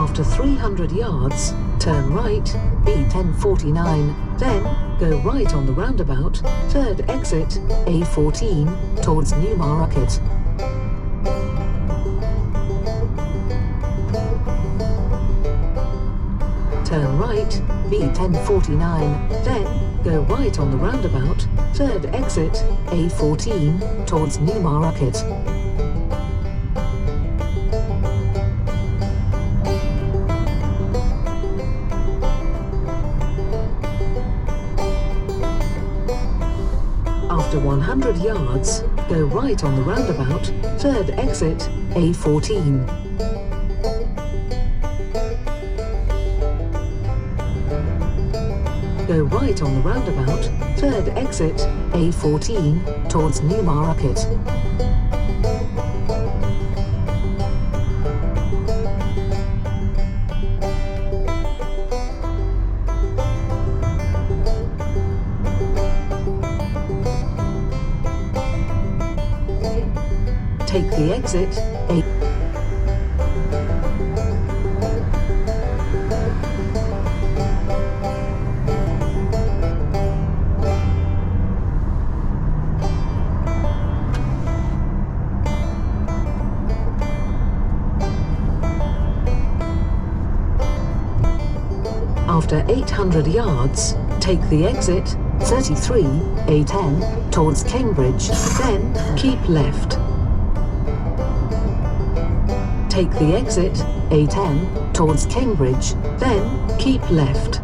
After 300 yards, turn right, B1049, then go right on the roundabout, third exit, A14, towards Newmarket. Turn right, B1049, then go right on the roundabout, third exit, A14, towards Newmarket. After 100 yards, go right on the roundabout, third exit, A14. Go right on the roundabout, third exit, A14, towards Newmarket. Take the exit, After 800 yards, take the exit, 33, A10, towards Cambridge, then keep left. Take the exit, A10, towards Cambridge, then keep left.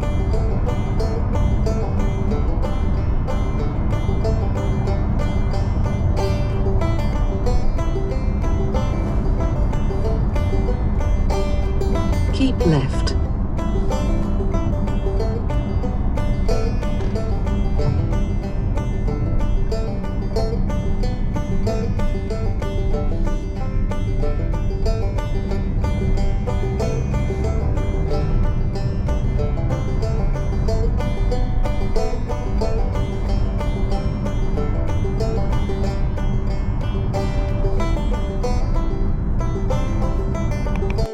Keep left.